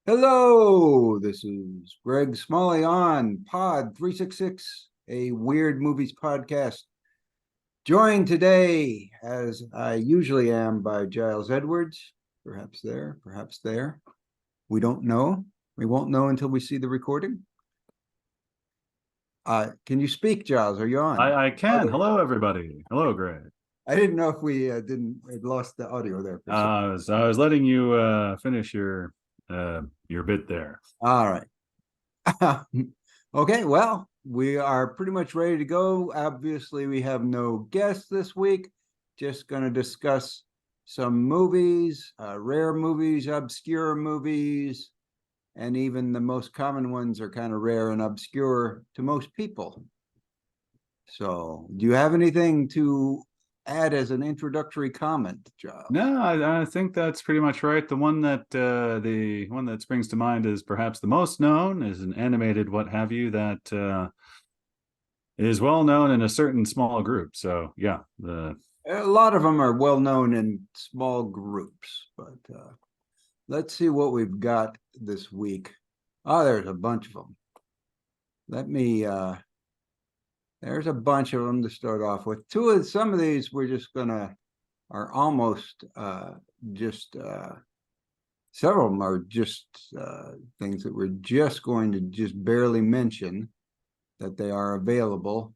Hello, this is Greg Smalley on Pod 366, a weird movies podcast. Joined today, as I usually am, by Giles Edwards. Perhaps there, perhaps there. We don't know. We won't know until we see the recording. Can you speak, Giles? Are you on? I can. Hello, everybody. Hello, Greg. I didn't know if we had lost the audio there for a second. I was letting you finish your bit there. All right. Okay, well, we are pretty much ready to go. Obviously, we have no guests this week. Just going to discuss some movies, rare movies, obscure movies, and even the most common ones are kind of rare and obscure to most people. So, do you have anything to add as an introductory comment, Giles? No, I think that's pretty much right. The one that springs to mind is perhaps the most known, is an animated what have you that is well known in a certain small group. So yeah, a lot of them are well known in small groups, but let's see what we've got this week. Oh, there's a bunch of them. There's a bunch of them to start off with. Some of these we're just are almost several of them are just things that we're just going to just barely mention that they are available.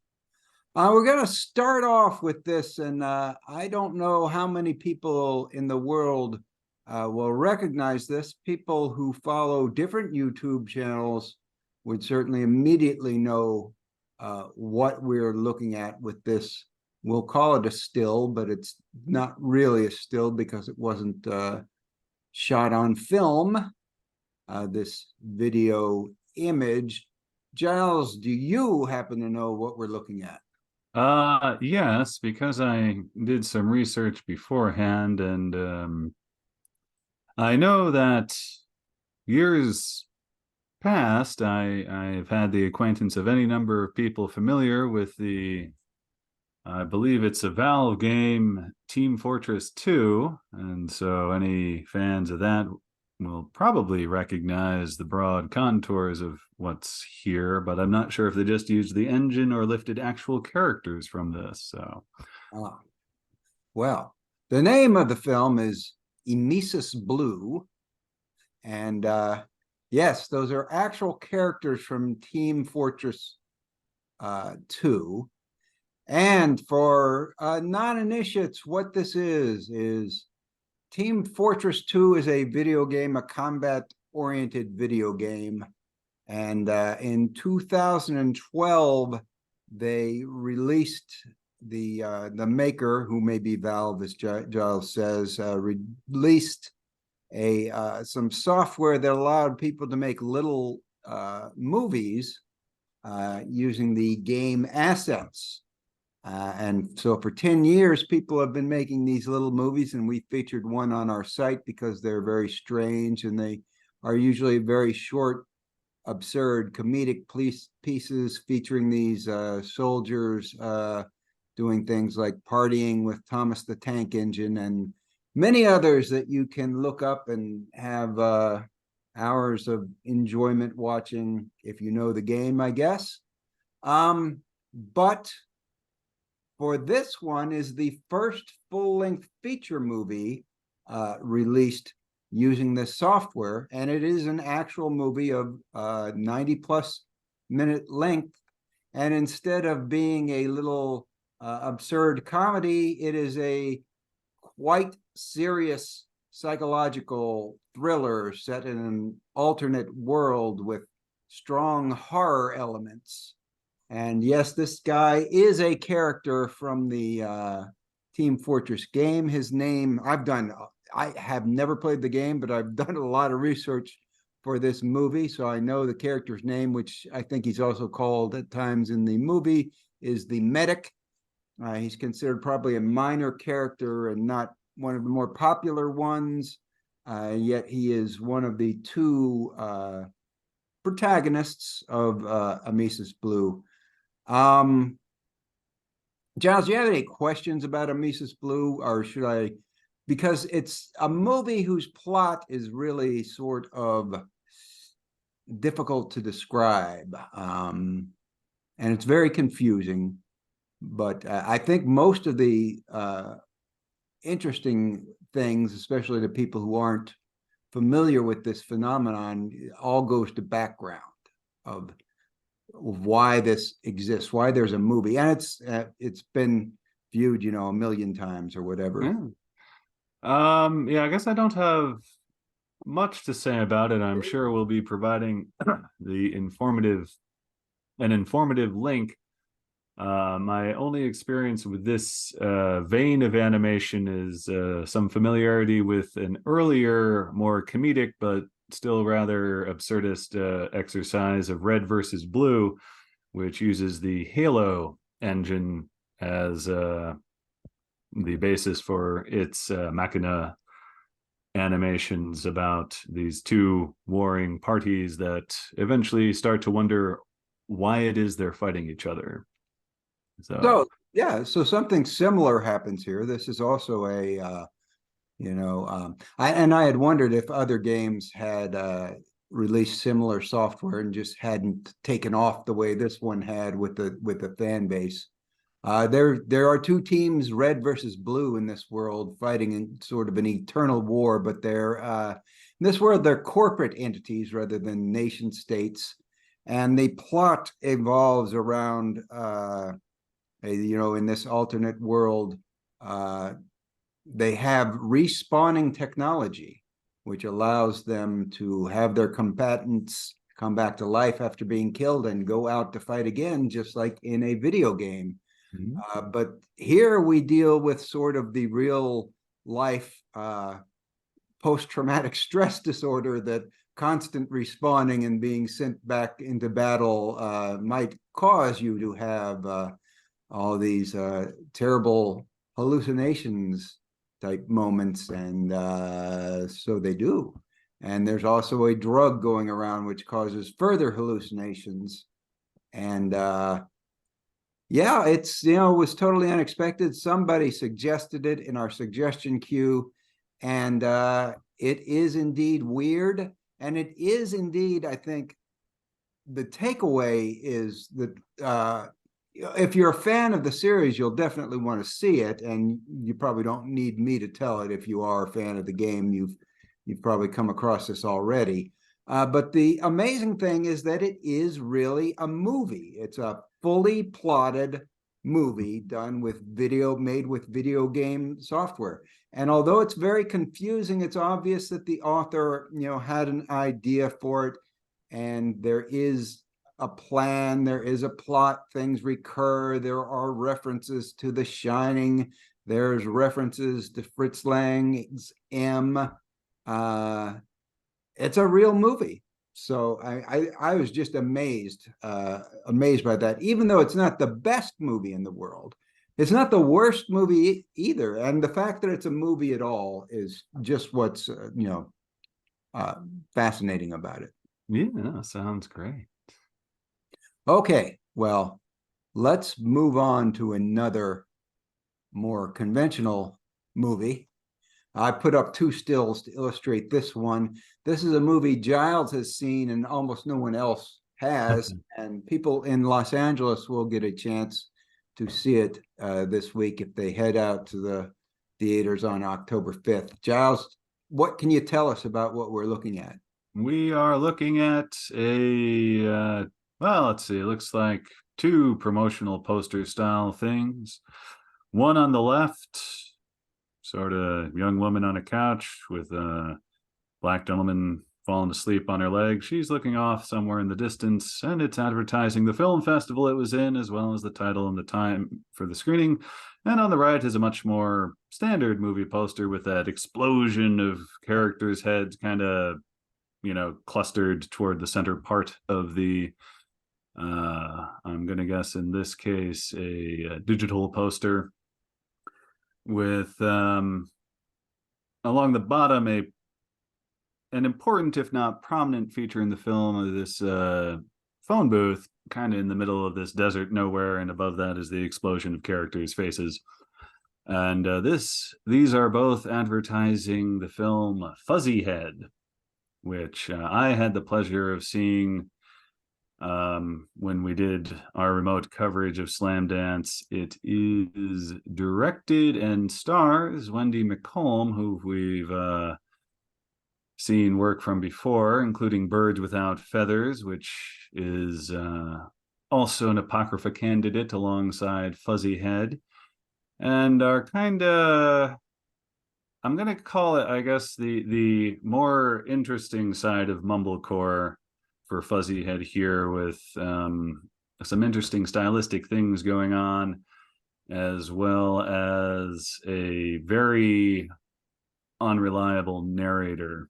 We're going to start off with this, and I don't know how many people in the world will recognize this. People who follow different YouTube channels would certainly immediately know what we're looking at with this. We'll call it a still, but it's not really a still because it wasn't shot on film, this video image. Giles, do you happen to know what we're looking at? yes, because I did some research beforehand, and I know that years past, I've had the acquaintance of any number of people familiar with I believe it's a Valve game, Team Fortress 2, and so any fans of that will probably recognize the broad contours of what's here, but I'm not sure if they just used the engine or lifted actual characters from this. So, well, the name of the film is Emesis Blue, and yes, those are actual characters from Team Fortress 2. And for non-initiates, what this is Team Fortress 2 is a video game, a combat-oriented video game. And in 2012, they released the maker, who may be Valve, as Giles says, released some software that allowed people to make little movies using the game assets. And so for 10 years, people have been making these little movies, and we featured one on our site because they're very strange, and they are usually very short, absurd, comedic pieces featuring these soldiers doing things like partying with Thomas the Tank Engine and many others that you can look up and have hours of enjoyment watching if you know the game, I guess. But for this one is the first full-length feature movie released using this software, and it is an actual movie of 90-plus minute length. And instead of being a little absurd comedy, it is a quite serious psychological thriller set in an alternate world with strong horror elements. And yes, this guy is a character from the Team Fortress game. His name, I have never played the game, but I've done a lot of research for this movie. So I know the character's name, which I think he's also called at times in the movie, is the Medic. He's considered probably a minor character and not one of the more popular ones. Yet he is one of the two protagonists of Emesis Blue. Giles, do you have any questions about Emesis Blue, or should I? Because it's a movie whose plot is really sort of difficult to describe, and it's very confusing. But I think most of the interesting things, especially to people who aren't familiar with this phenomenon, all goes to background of why this exists, why there's a movie, and it's been viewed, a million times or whatever. Yeah. Yeah, I guess I don't have much to say about it. I'm sure we'll be providing an informative link. My only experience with this vein of animation is some familiarity with an earlier, more comedic, but still rather absurdist exercise of Red versus Blue, which uses the Halo engine as the basis for its machina animations about these two warring parties that eventually start to wonder why it is they're fighting each other. So yeah, so something similar happens here. This is also I had wondered if other games had released similar software and just hadn't taken off the way this one had with the fan base. There are two teams, Red versus Blue, in this world, fighting in sort of an eternal war, but they're in this world they're corporate entities rather than nation states, and the plot evolves around in this alternate world, they have respawning technology, which allows them to have their combatants come back to life after being killed and go out to fight again, just like in a video game. But here we deal with sort of the real life post-traumatic stress disorder that constant respawning and being sent back into battle might cause you to have all these terrible hallucinations type moments, and so they do. And there's also a drug going around which causes further hallucinations. And yeah, it was totally unexpected. Somebody suggested it in our suggestion queue, and it is indeed weird. And it is indeed, I think, the takeaway is that if you're a fan of the series, you'll definitely want to see it, and you probably don't need me to tell it. If you are a fan of the game, you've probably come across this already. But the amazing thing is that it is really a movie. It's a fully plotted movie made with video game software. And although it's very confusing, it's obvious that the author, had an idea for it, and there is a plan, there is a plot, things recur, there are references to The Shining, there's references to Fritz Lang's M. It's a real movie. So I was just amazed by that, even though it's not the best movie in the world. It's not the worst movie either. And the fact that it's a movie at all is just what's, fascinating about it. Yeah, sounds great. Okay, well, let's move on to another more conventional movie. I put up two stills to illustrate this one. This is a movie Giles has seen and almost no one else has, and people in Los Angeles will get a chance to see it this week if they head out to the theaters on October 5th. Giles, what can you tell us about what we're looking at? We are looking at well, let's see, it looks like two promotional poster style things. One on the left, sort of young woman on a couch with a black gentleman falling asleep on her leg. She's looking off somewhere in the distance, and it's advertising the film festival it was in, as well as the title and the time for the screening. And on the right is a much more standard movie poster with that explosion of characters' heads kind of, clustered toward the center part of the, I'm going to guess in this case, a digital poster with, along the bottom, an important, if not prominent, feature in the film of this phone booth, kind of in the middle of this desert nowhere, and above that is the explosion of characters' faces. And these are both advertising the film Fuzzy Head, which I had the pleasure of seeing when we did our remote coverage of Slamdance. It is directed and stars Wendy McComb, who we've seen work from before, including Birds Without Feathers, which is also an Apocrypha candidate alongside Fuzzy Head, and are kind of, I'm gonna call it, I guess, the more interesting side of mumblecore for Fuzzy Head here, with some interesting stylistic things going on, as well as a very unreliable narrator.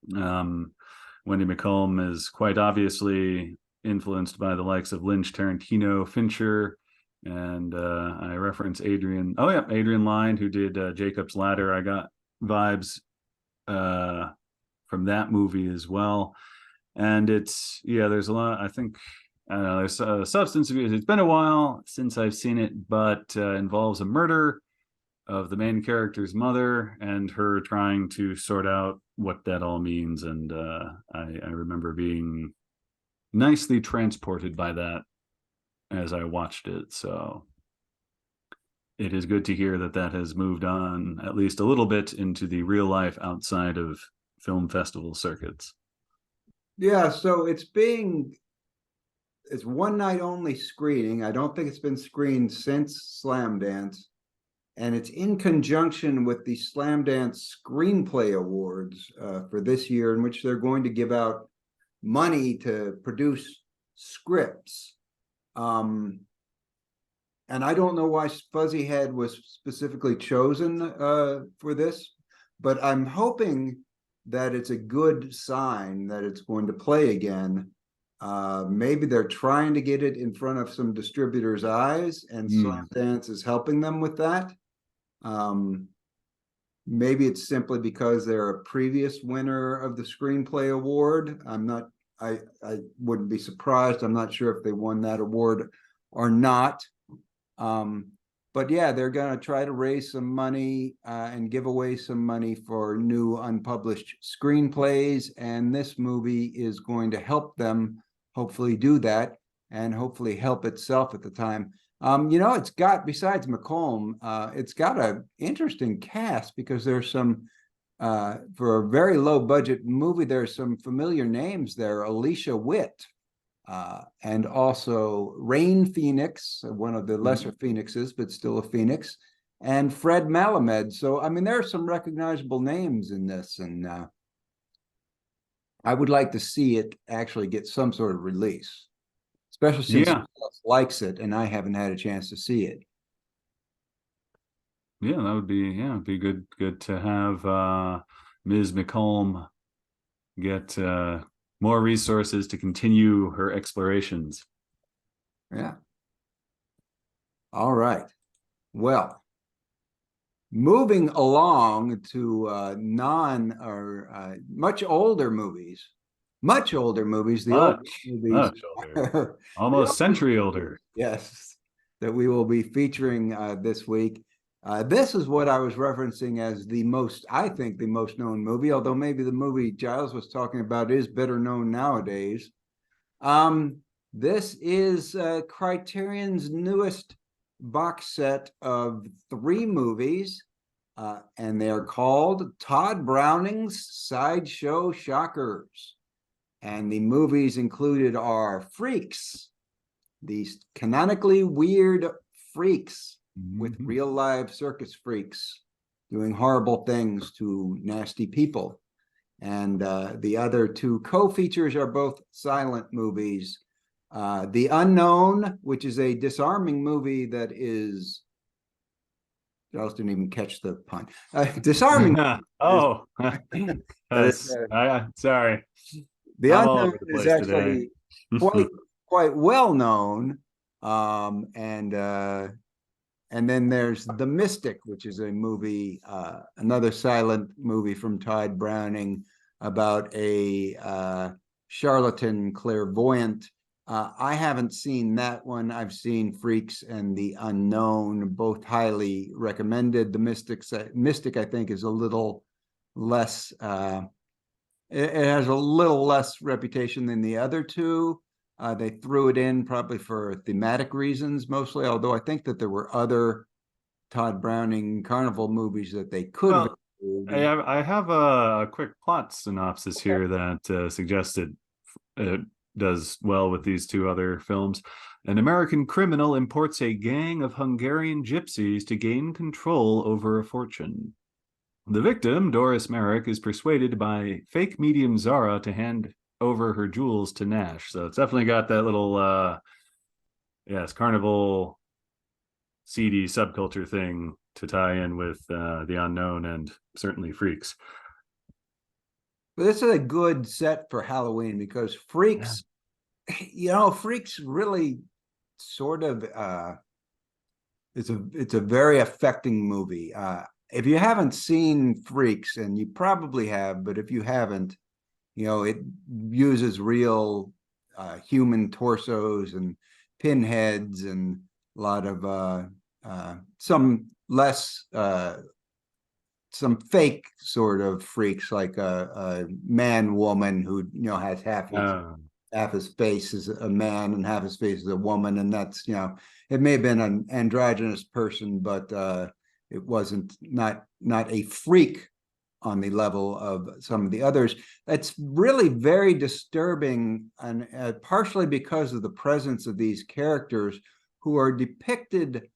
Wendy McComb is quite obviously influenced by the likes of Lynch, Tarantino, Fincher, and I reference Adrian. Oh yeah, Adrian Lyne, who did Jacob's Ladder. I got vibes from that movie as well. And it's, yeah, there's a lot. I think, I don't know, there's substance abuse. It's been a while since I've seen it, but involves a murder of the main character's mother and her trying to sort out what that all means. And I remember being nicely transported by that as I watched it. So it is good to hear that that has moved on at least a little bit into the real life outside of film festival circuits. Yeah, so it's one night only screening. I don't think it's been screened since Slamdance. And it's in conjunction with the Slamdance Screenplay Awards for this year, in which they're going to give out money to produce scripts. And I don't know why Fuzzy Head was specifically chosen for this, but I'm hoping that it's a good sign that it's going to play again. Maybe they're trying to get it in front of some distributors' eyes, and Slamdance is helping them with that. Maybe it's simply because they're a previous winner of the Screenplay Award. I wouldn't be surprised. I'm not sure if they won that award or not. But yeah, they're going to try to raise some money and give away some money for new unpublished screenplays. And this movie is going to help them hopefully do that, and hopefully help itself at the time. It's got, besides McComb, it's got an interesting cast, because there's some, for a very low budget movie, there's some familiar names there. Alicia Witt, and also Rain Phoenix, one of the lesser Phoenixes, but still a Phoenix, and Fred Malamed. So, I mean, there are some recognizable names in this, and I would like to see it actually get some sort of release, especially since someone else likes it and I haven't had a chance to see it. Yeah, that would be, it'd be good to have Ms. McComb get more resources to continue her explorations. Yeah. All right. Well, moving along to much older movies. The older movies, much older. Almost century older. Yes, that we will be featuring this week. This is what I was referencing as I think the most known movie, although maybe the movie Giles was talking about is better known nowadays. This is Criterion's newest box set of 3 movies, and they are called Todd Browning's Sideshow Shockers. And the movies included are Freaks, these canonically weird freaks with real live circus freaks doing horrible things to nasty people. And the other 2 co-features are both silent movies. The Unknown, which is a disarming movie that is, I just didn't even catch the pun. Disarming. Oh, sorry. The I'm all Unknown over the is place actually today. quite well known. And then there's The Mystic, which is a movie, another silent movie from Todd Browning about a charlatan clairvoyant. I haven't seen that one. I've seen Freaks and The Unknown, both highly recommended. The Mystic, I think, is a little less It has a little less reputation than the other two. They threw it in probably for thematic reasons mostly, although I think that there were other Todd Browning Carnival movies that they could have Well, included. I have a quick plot synopsis here that suggests it does well with these two other films. An American criminal imports a gang of Hungarian gypsies to gain control over a fortune. The victim, Doris Merrick, is persuaded by fake medium Zara to hand over her jewels to Nash. So it's definitely got that little, yes, carnival seedy subculture thing to tie in with the unknown and certainly freaks. But this is a good set for Halloween because Freaks, Freaks really sort of it's a very affecting movie. If you haven't seen Freaks, and you probably have, but if you haven't, it uses real human torsos and pinheads and a lot of some less some fake sort of freaks, like a man woman who has half his face is a man and half his face is a woman, and that's it may have been an androgynous person, but it wasn't not a freak on the level of some of the others. It's really very disturbing, and partially because of the presence of these characters who are depicted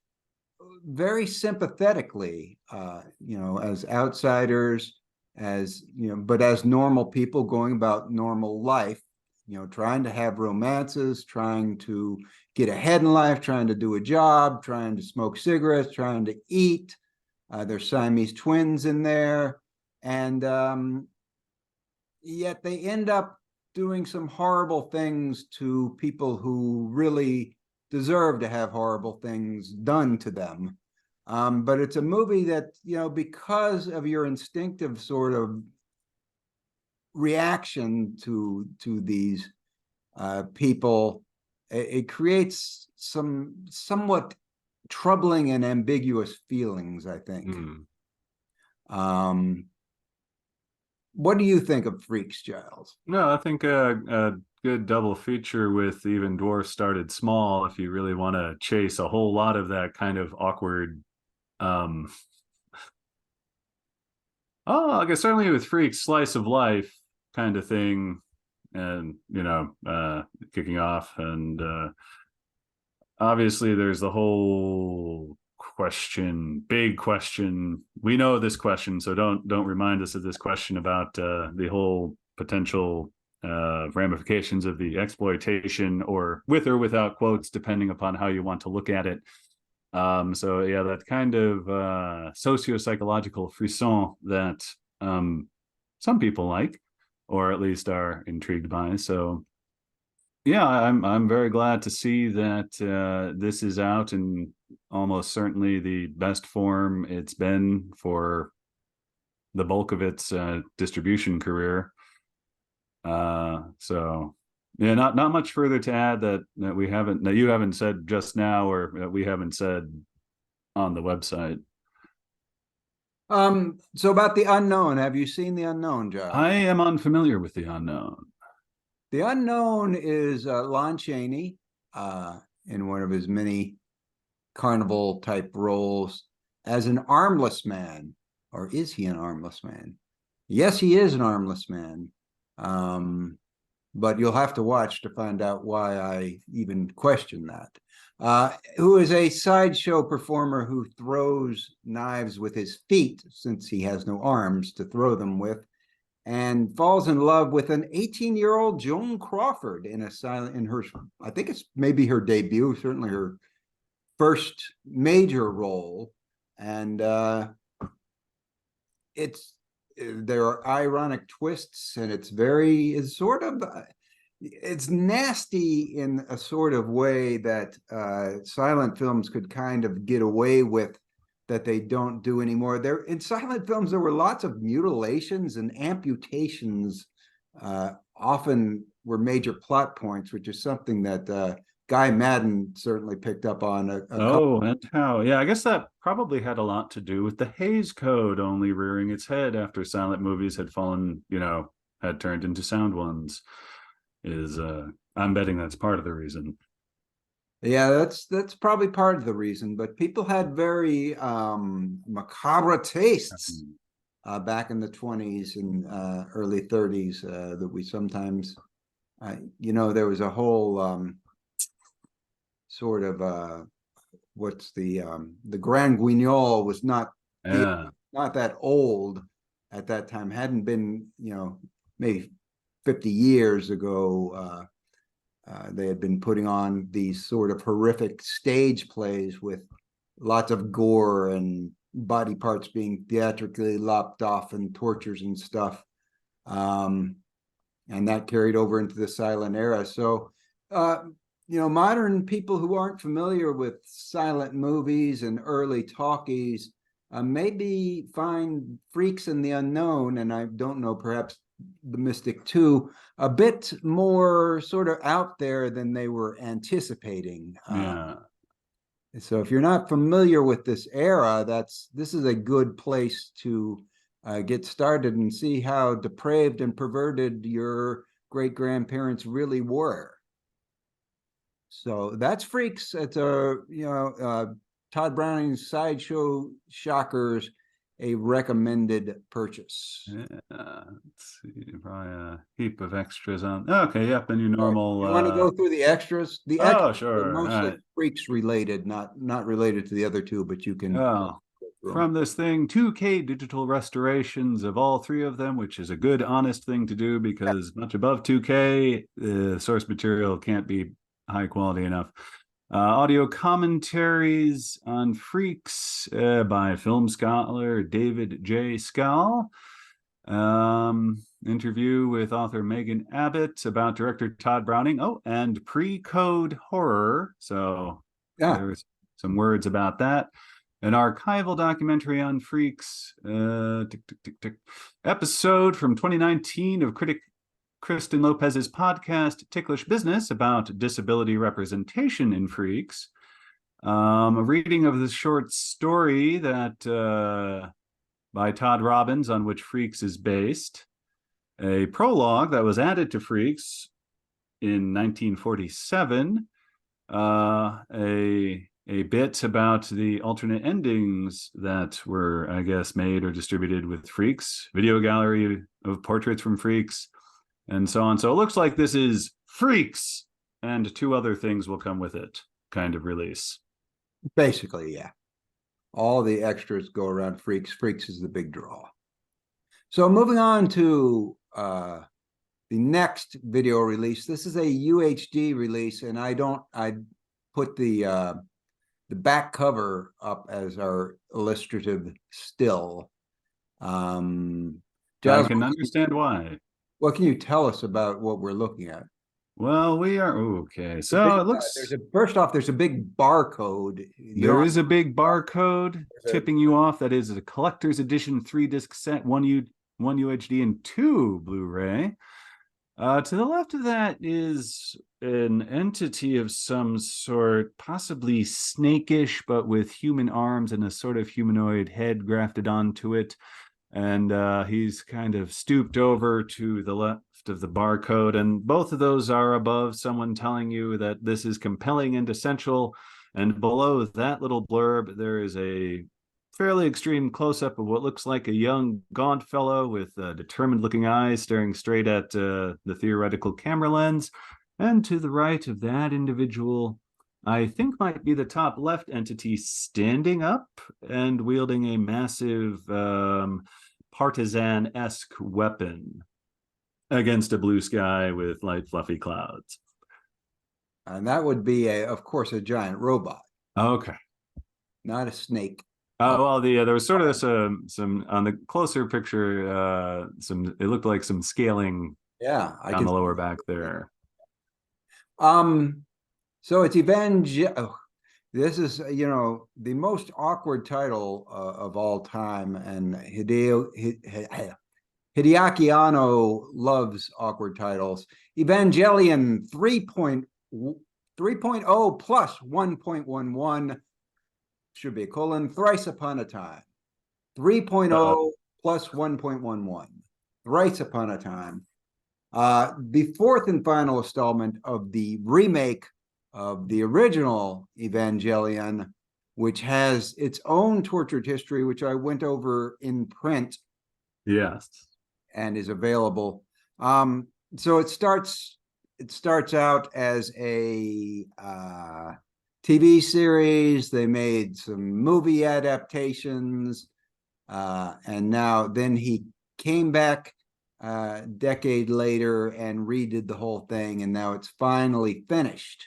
very sympathetically, as outsiders, but as normal people going about normal life, trying to have romances, trying to get ahead in life, trying to do a job, trying to smoke cigarettes, trying to eat. There's Siamese twins in there. And yet they end up doing some horrible things to people who really deserve to have horrible things done to them. But it's a movie that, because of your instinctive sort of reaction to these people, it creates some somewhat troubling and ambiguous feelings, I think. What do you think of Freaks, Giles? No, I think a good double feature with Even Dwarfs Started Small, if you really want to chase a whole lot of that kind of awkward I guess certainly with Freaks, slice of life kind of thing, and kicking off, and obviously there's the whole big question. We know this question, so don't remind us of this question about the whole potential ramifications of the exploitation, or with or without quotes, depending upon how you want to look at it. So yeah, that kind of socio-psychological frisson that some people like, or at least are intrigued by. So yeah, I'm very glad to see that this is out in almost certainly the best form it's been for the bulk of its distribution career. So yeah, not much further to add that you haven't said just now, or that we haven't said on the website. So about The Unknown, have you seen The Unknown, Giles? I am unfamiliar with The Unknown. The Unknown is Lon Chaney in one of his many carnival type roles as an armless man. Or is he an armless man? Yes, he is an armless man. But you'll have to watch to find out why I even question that. Who is a sideshow performer who throws knives with his feet, since he has no arms to throw them with, and falls in love with an 18-year-old Joan Crawford in her, I think it's maybe her debut, certainly her first major role. And there are ironic twists, and it's nasty in a sort of way that silent films could kind of get away with, that they don't do anymore. In silent films, there were lots of mutilations and amputations, often were major plot points, which is something that Guy Madden certainly picked up on. And how? Yeah, I guess that probably had a lot to do with the Hays Code only rearing its head after silent movies had had turned into sound ones. I'm betting that's part of the reason. Yeah, that's probably part of the reason, but people had very macabre tastes back in the 20s and early 30s that we sometimes, there was a whole sort of what's the Grand Guignol was not Yeah. not that old at that time, hadn't been, maybe 50 years ago. They had been putting on these sort of horrific stage plays with lots of gore and body parts being theatrically lopped off and tortures and stuff. And that carried over into the silent era. So, modern people who aren't familiar with silent movies and early talkies maybe find Freaks in the Unknown, and I don't know, perhaps The Mystic too, a bit more sort of out there than they were anticipating. Yeah. So if you're not familiar with this era, this is a good place to get started and see how depraved and perverted your great grandparents really were. So that's Freaks. It's Todd Browning's Sideshow Shockers, a recommended purchase. Yeah, let's see, probably a heap of extras on. Okay, yep, and your normal. You want to go through the extras? The Oh, extras sure. are mostly Right. Freaks related, not related to the other two, but you can. Oh, from this thing, 2K digital restorations of all three of them, which is a good, honest thing to do because much above 2K, the source material can't be high quality enough. Audio commentaries on Freaks by film scholar David J. Scull. Interview with author Megan Abbott about director Todd Browning. Oh, and pre-code horror. So there's some words about that. An archival documentary on Freaks. Episode from 2019 of critic Kristen Lopez's podcast Ticklish Business about disability representation in Freaks. A reading of the short story that by Todd Robbins on which Freaks is based. A prologue that was added to Freaks in 1947. A bit about the alternate endings that were, I guess, made or distributed with Freaks. Video gallery of portraits from Freaks. And so on. So it looks like this is Freaks and two other things will come with it kind of release. Basically, yeah. All the extras go around Freaks. Freaks is the big draw. So moving on to the next video release. This is a UHD release, and I put the back cover up as our illustrative still. I Giles, can understand why. what can you tell us about what we're looking at? Well, we are okay. So it looks first off, there's a big barcode. There is a big barcode tipping you off. That is a collector's edition 3-disc set, one UHD and 2 Blu-ray. To the left of that is an entity of some sort, possibly snakish, but with human arms and a sort of humanoid head grafted onto it. And he's kind of stooped over to the left of the barcode, and both of those are above someone telling you that this is compelling and essential. And below that little blurb, there is a fairly extreme close-up of what looks like a young, gaunt fellow with determined-looking eyes staring straight at the theoretical camera lens. And to the right of that individual, I think might be the top left entity, standing up and wielding a massive partisan-esque weapon against a blue sky with light, fluffy clouds. And that would be, of course, a giant robot. Okay. Not a snake. Well, there was sort of some on the closer picture, it looked like some scaling on the lower back there. So it's this is, the most awkward title of all time, and Hideaki Anno loves awkward titles. Evangelion 3.0 plus 1.11 should be a colon, thrice upon a time. 3.0 plus 1.11, thrice upon a time. The fourth and final installment of the remake of the original Evangelion, which has its own tortured history, which I went over in print Yes. and is available. So it starts out as a TV series. They made some movie adaptations, and then he came back a decade later and redid the whole thing, and now it's finally finished.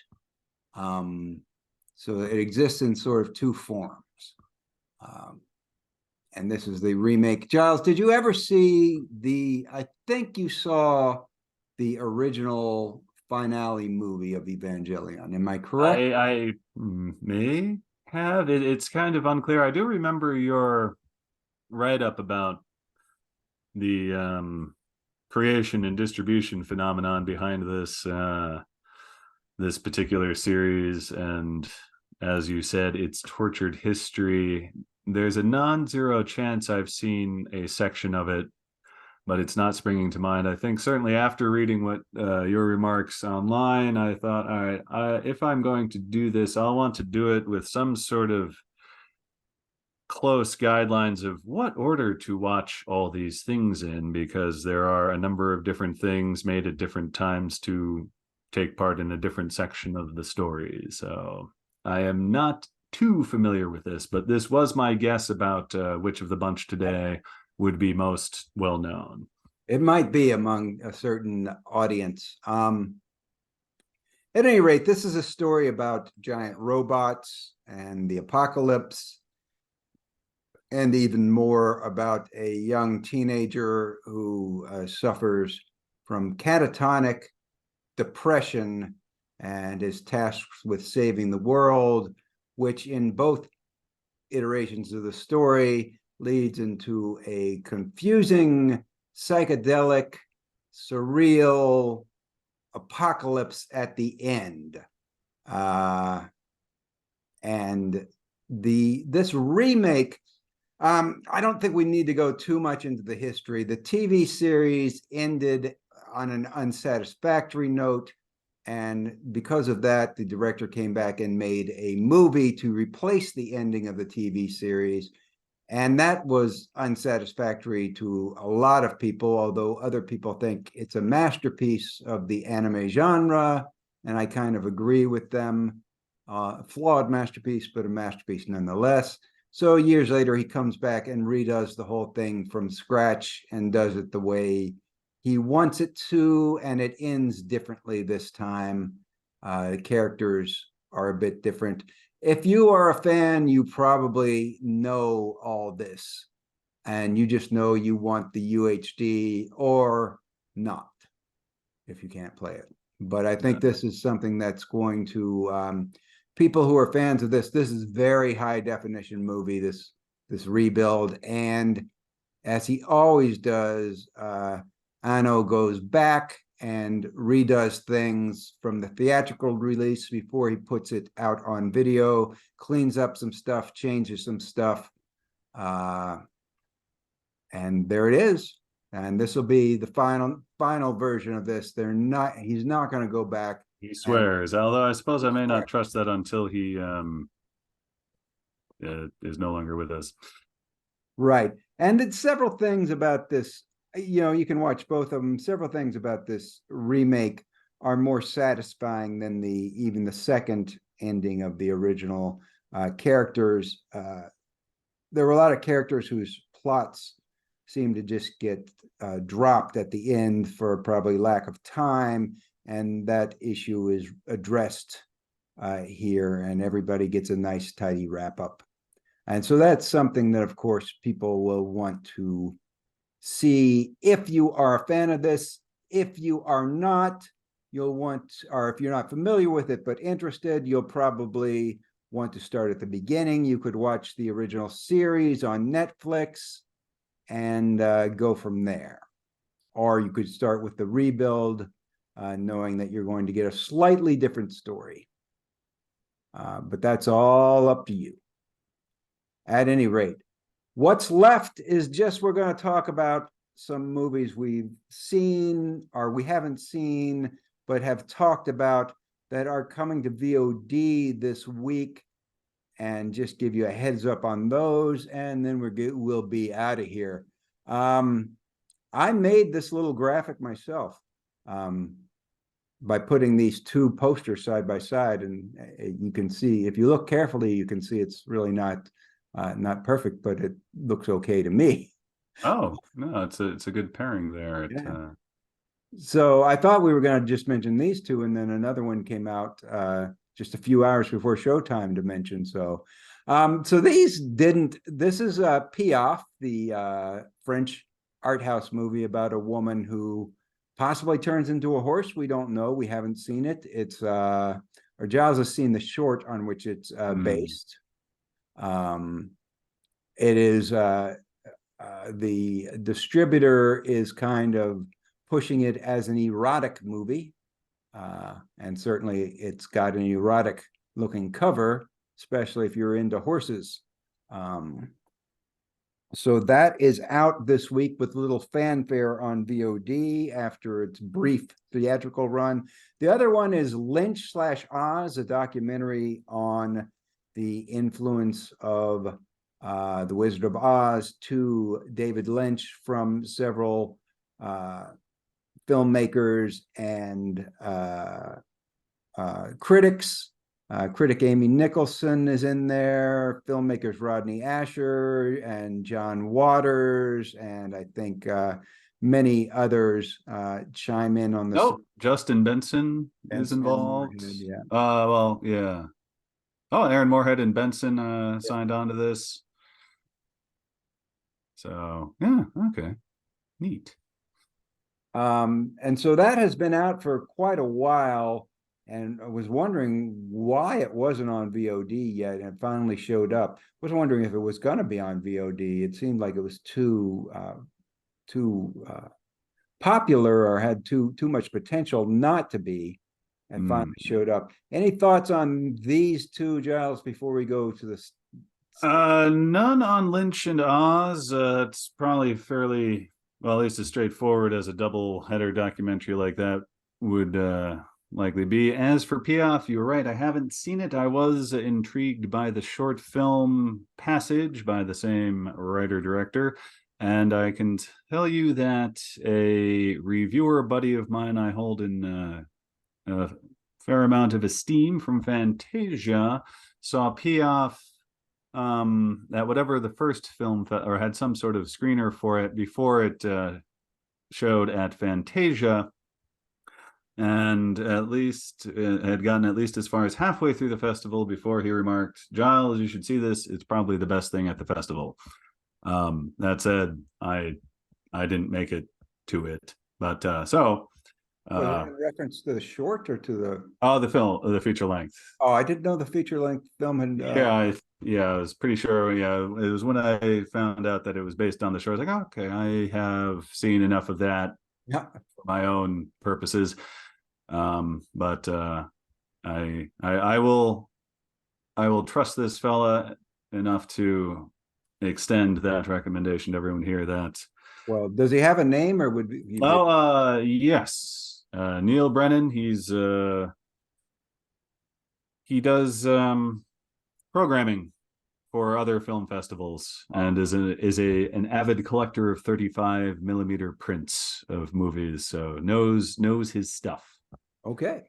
So it exists in sort of two forms. And this is the remake. Giles, did you ever see I think you saw the original finale movie of Evangelion. Am I correct? I may have. It's kind of unclear. I do remember your write-up about the creation and distribution phenomenon behind this particular series, and as you said, it's tortured history. There's a non-zero chance I've seen a section of it, but it's not springing to mind. I think certainly after reading what your remarks online, I thought, all right, if I'm going to do this, I'll want to do it with some sort of close guidelines of what order to watch all these things in, because there are a number of different things made at different times to take part in a different section of the story. So I am not too familiar with this, but this was my guess about which of the bunch today would be most well known. It might be among a certain audience. At any rate, this is a story about giant robots and the apocalypse, and even more about a young teenager who suffers from catatonic depression and is tasked with saving the world, which in both iterations of the story leads into a confusing, psychedelic, surreal apocalypse at the end. And this remake, I don't think we need to go too much into the history. The TV series ended on an unsatisfactory note, and because of that, the director came back and made a movie to replace the ending of the TV series, and that was unsatisfactory to a lot of people, although other people think it's a masterpiece of the anime genre, and I kind of agree with them. Flawed masterpiece, but a masterpiece nonetheless. So years later, he comes back and redoes the whole thing from scratch and does it the way he wants it to, and it ends differently this time. The characters are a bit different. If you are a fan, you probably know all this, and you just know you want the UHD or not if you can't play it. But I think this is something that's going to people who are fans of this is very high definition movie, this rebuild. And as he always does, Anno goes back and redoes things from the theatrical release before he puts it out on video, cleans up some stuff, changes some stuff. And there it is. And this will be the final version of this. He's not going to go back. He swears, although I suppose I may not trust that until he is no longer with us. Right. And it's several things about this, you can watch both of them. Several things about this remake are more satisfying than even the second ending of the original. Characters, there were a lot of characters whose plots seem to just get dropped at the end for probably lack of time, and that issue is addressed here, and everybody gets a nice tidy wrap up. And so that's something that, of course, people will want to see if you are a fan of this. If you are not, or if you're not familiar with it but interested, you'll probably want to start at the beginning. You could watch the original series on Netflix and go from there. Or you could start with the rebuild, knowing that you're going to get a slightly different story. But that's all up to you. At any rate, what's left is just we're going to talk about some movies we've seen or we haven't seen, but have talked about that are coming to VOD this week, and just give you a heads up on those, and then we'll be out of here. I made this little graphic myself by putting these two posters side by side, and you can see, if you look carefully, you can see it's really not perfect, but it looks okay to me. Oh no, it's a good pairing there. Yeah. So I thought we were going to just mention these two, and then another one came out just a few hours before showtime to mention. So, so these didn't. This is Piaf, the French art house movie about a woman who possibly turns into a horse. We don't know. We haven't seen it. It's or Giles has seen the short on which it's based. It is the distributor is kind of pushing it as an erotic movie, and certainly it's got an erotic looking cover, especially if you're into horses. So that is out this week with little fanfare on VOD after its brief theatrical run. The other one is Lynch/Oz, a documentary on the influence of The Wizard of Oz to David Lynch from several filmmakers and critics. Critic Amy Nicholson is in there, filmmakers Rodney Asher and John Waters, and I think many others chime in on this. Nope, Justin Benson is involved. Yeah. Well, yeah. Oh, Aaron Moorhead and Benson signed on to this. So yeah, okay, neat. And so that has been out for quite a while, and I was wondering why it wasn't on VOD yet, and it finally showed up. I was wondering if it was going to be on VOD. It seemed like it was too popular or had too much potential not to be, and finally showed up. Any thoughts on these two, Giles, before we go to the none on Lynch and Oz. It's probably fairly, well, at least as straightforward as a double header documentary like that would likely be. As for Piaf, you were right, I haven't seen it. I was intrigued by the short film Passage by the same writer-director, and I can tell you that a reviewer buddy of mine I hold in a fair amount of esteem from Fantasia saw Piaf at whatever the first film or had some sort of screener for it before it showed at Fantasia, and at least had gotten at least as far as halfway through the festival before he remarked, "Giles, you should see this. It's probably the best thing at the festival." That said, I didn't make it to it, but so. Was that in reference to the short or to the? Oh, the film, the feature length. Oh, I didn't know the feature length film had. Yeah, I was pretty sure. Yeah, it was when I found out that it was based on the show. I was like, oh, okay, I have seen enough of that for my own purposes. But I will trust this fella enough to extend that recommendation to everyone here. That. Well, does he have a name, or would he? Oh, yes. Neil Brennan. He does programming for other film festivals and is an avid collector of 35 millimeter prints of movies. So knows his stuff. Okay.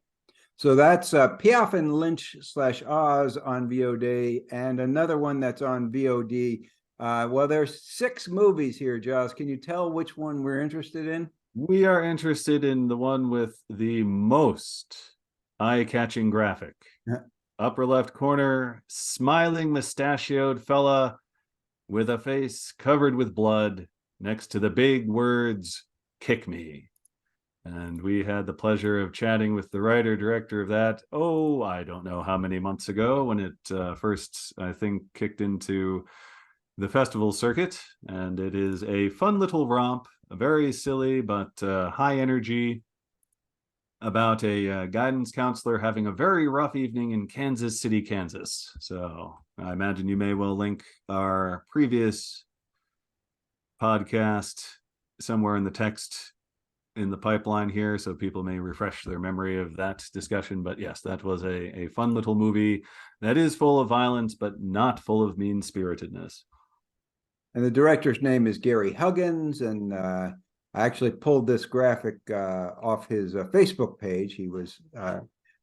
So that's Piaf and Lynch/Oz on VOD, and another one that's on VOD. Well, there's 6 movies here, Giles. Can you tell which one we're interested in? We are interested in the one with the most eye-catching graphic. Upper left corner, smiling mustachioed fella with a face covered with blood next to the big words, "Kick me." And we had the pleasure of chatting with the writer-director of that, I don't know how many months ago, when it first, I think, kicked into the festival circuit. And it is a fun little romp, very silly but high energy, about a guidance counselor having a very rough evening in Kansas City, Kansas. So I imagine you may well link our previous podcast somewhere in the text in the pipeline here, so people may refresh their memory of that discussion. But yes, that was a fun little movie that is full of violence, but not full of mean-spiritedness. And the director's name is Gary Huggins, and I actually pulled this graphic off his Facebook page. He was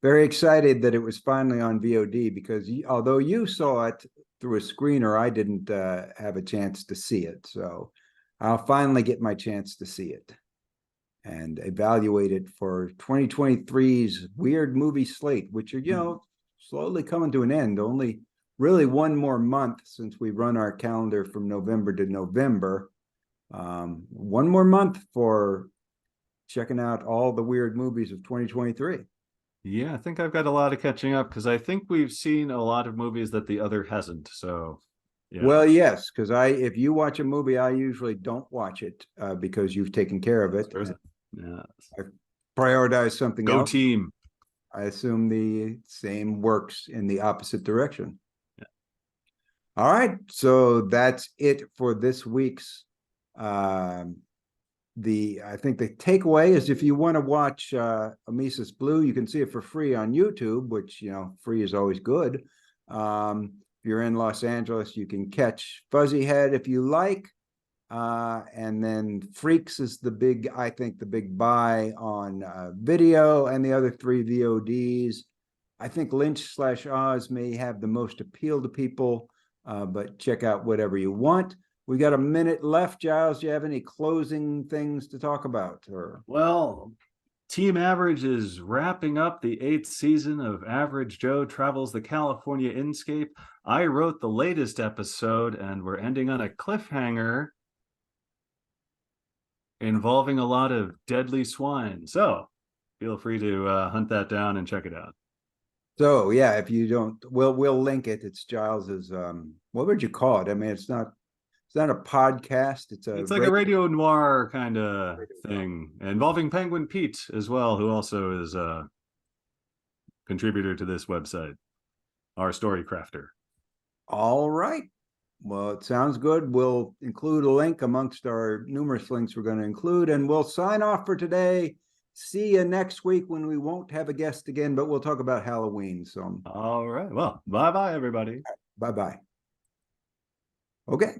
very excited that it was finally on VOD, because although you saw it through a screener, I didn't have a chance to see it. So I'll finally get my chance to see it and evaluate it for 2023's weird movie slate, which are, slowly coming to an end. Only really one more month since we run our calendar from November to November. One more month for checking out all the weird movies of 2023. Yeah, I think I've got a lot of catching up, because I think we've seen a lot of movies that the other hasn't. So, yeah. Well, yes, because if you watch a movie, I usually don't watch it because you've taken care of it. Yeah. I prioritize something Go else. team. I assume the same works in the opposite direction. Yeah. All right, so that's it for this week's. I think the takeaway is, if you want to watch Mises Blue, you can see it for free on YouTube, which, free is always good. If you're in Los Angeles, you can catch Fuzzy Head if you like. And then Freaks is the big buy on video, and the other 3 VODs. I think Lynch/Oz may have the most appeal to people, but check out whatever you want. We got a minute left. Giles, do you have any closing things to talk about? Well, Team Average is wrapping up the 8th season of Average Joe Travels the California Inscape. I wrote the latest episode, and we're ending on a cliffhanger involving a lot of deadly swine. So feel free to hunt that down and check it out. So yeah, if you don't, we'll link it. It's Giles's. What would you call it? I mean, it's not a podcast. It's like a radio noir kind of thing, involving Penguin Pete as well, who also is a contributor to this website, our story crafter. All right. Well, it sounds good. We'll include a link amongst our numerous links we're going to include, and we'll sign off for today. See you next week, when we won't have a guest again, but we'll talk about Halloween. So, all right. Well, bye-bye, everybody. Bye-bye. Okay.